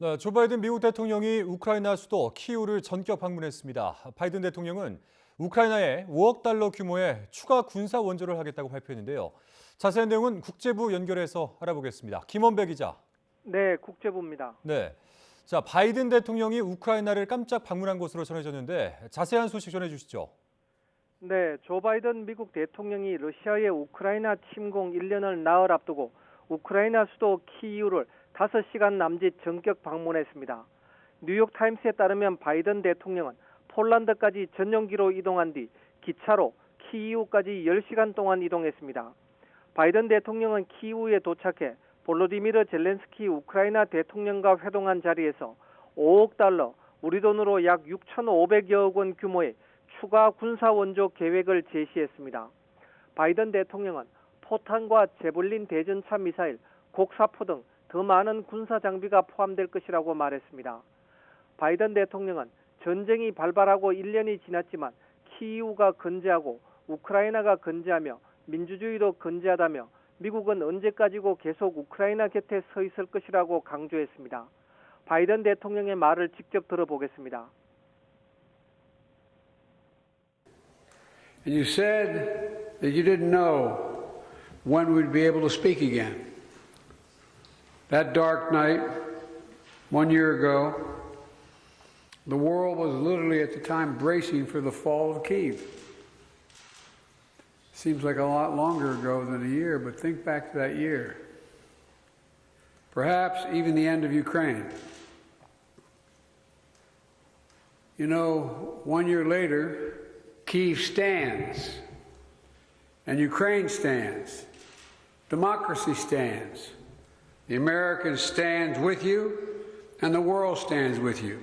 네, 조 바이든 미국 대통령이 우크라이나 수도 키이우를 전격 방문했습니다. 바이든 대통령은 우크라이나에 5억 달러 규모의 추가 군사 원조를 하겠다고 발표했는데요. 자세한 내용은 국제부 연결해서 알아보겠습니다. 김원배 기자. 네, 국제부입니다. 네. 자, 바이든 대통령이 우크라이나를 깜짝 방문한 것으로 전해졌는데 자세한 소식 전해주시죠. 네, 조 바이든 미국 대통령이 러시아의 우크라이나 침공 1년을 나흘 앞두고 우크라이나 수도 키이우를 5시간 남짓 전격 방문했습니다. 뉴욕타임스에 따르면 바이든 대통령은 폴란드까지 전용기로 이동한 뒤 기차로 키이우까지 10시간 동안 이동했습니다. 바이든 대통령은 키이우에 도착해 볼로디미르 젤렌스키 우크라이나 대통령과 회동한 자리에서 5억 달러, 우리 돈으로 약 6,500여억 원 규모의 추가 군사 원조 계획을 제시했습니다. 바이든 대통령은 포탄과 제블린 대전차 미사일, 곡사포 등 더 많은 군사 장비가 포함될 것이라고 말했습니다. 바이든 대통령은 전쟁이 발발하고 1년이 지났지만 키이우가 건재하고 우크라이나가 건재하며 민주주의도 건재하다며 미국은 언제까지고 계속 우크라이나 곁에 서 있을 것이라고 강조했습니다. 바이든 대통령의 말을 직접 들어보겠습니다. And you said that you didn't know when we'd be able to speak again. That dark night, 1 year ago, the world was literally at the time bracing for the fall of Kyiv. Seems like a lot longer ago than a year, but think back to that year. Perhaps even the end of Ukraine. You know, 1 year later, Kyiv stands, and Ukraine stands. Democracy stands. The Americans stand with you, and the world stands with you.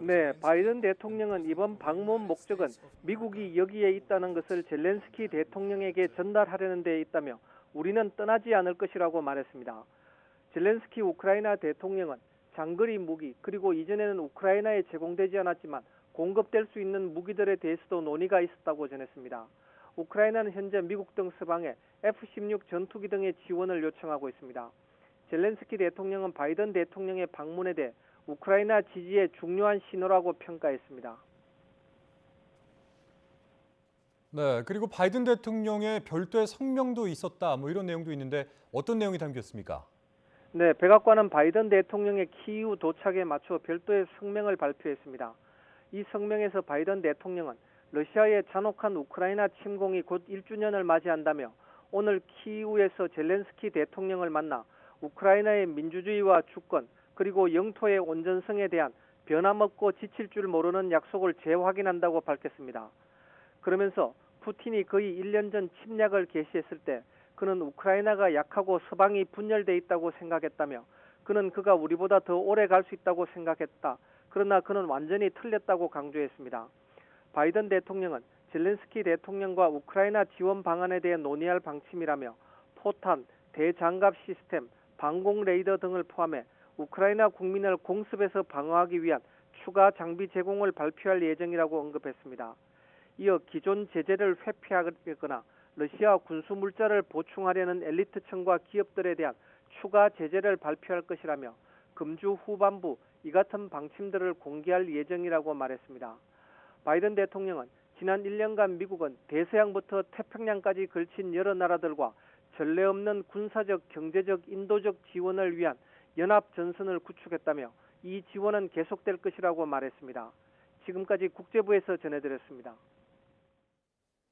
네, 바이든 대통령은 이번 방문 목적은 미국이 여기에 있다는 것을 젤렌스키 대통령에게 전달하려는 데 있다며 우리는 떠나지 않을 것이라고 말했습니다. 젤렌스키 우크라이나 대통령은 장거리 무기 그리고 이전에는 우크라이나에 제공되지 않았지만 공급될 수 있는 무기들에 대해서도 논의가 있었다고 전했습니다. 우크라이나는 현재 미국 등 서방에 F-16 전투기 등의 지원을 요청하고 있습니다. 젤렌스키 대통령은 바이든 대통령의 방문에 대해 우크라이나 지지의 중요한 신호라고 평가했습니다. 네, 그리고 바이든 대통령의 별도의 성명도 있었다, 이런 내용도 있는데 어떤 내용이 담겼습니까? 네, 백악관은 바이든 대통령의 키이우 도착에 맞춰 별도의 성명을 발표했습니다. 이 성명에서 바이든 대통령은 러시아의 잔혹한 우크라이나 침공이 곧 1주년을 맞이한다며 오늘 키이우에서 젤렌스키 대통령을 만나 우크라이나의 민주주의와 주권 그리고 영토의 온전성에 대한 변함없고 지칠 줄 모르는 약속을 재확인한다고 밝혔습니다. 그러면서 푸틴이 거의 1년 전 침략을 개시했을 때 그는 우크라이나가 약하고 서방이 분열돼 있다고 생각했다며 그가 우리보다 더 오래 갈 수 있다고 생각했다. 그러나 그는 완전히 틀렸다고 강조했습니다. 바이든 대통령은 젤렌스키 대통령과 우크라이나 지원 방안에 대해 논의할 방침이라며 포탄, 대장갑 시스템, 방공 레이더 등을 포함해 우크라이나 국민을 공습에서 방어하기 위한 추가 장비 제공을 발표할 예정이라고 언급했습니다. 이어 기존 제재를 회피하거나 러시아 군수 물자를 보충하려는 엘리트층과 기업들에 대한 추가 제재를 발표할 것이라며 금주 후반부 이 같은 방침들을 공개할 예정이라고 말했습니다. 바이든 대통령은 지난 1년간 미국은 대서양부터 태평양까지 걸친 여러 나라들과 전례 없는 군사적, 경제적, 인도적 지원을 위한 연합 전선을 구축했다며 이 지원은 계속될 것이라고 말했습니다. 지금까지 국제부에서 전해드렸습니다.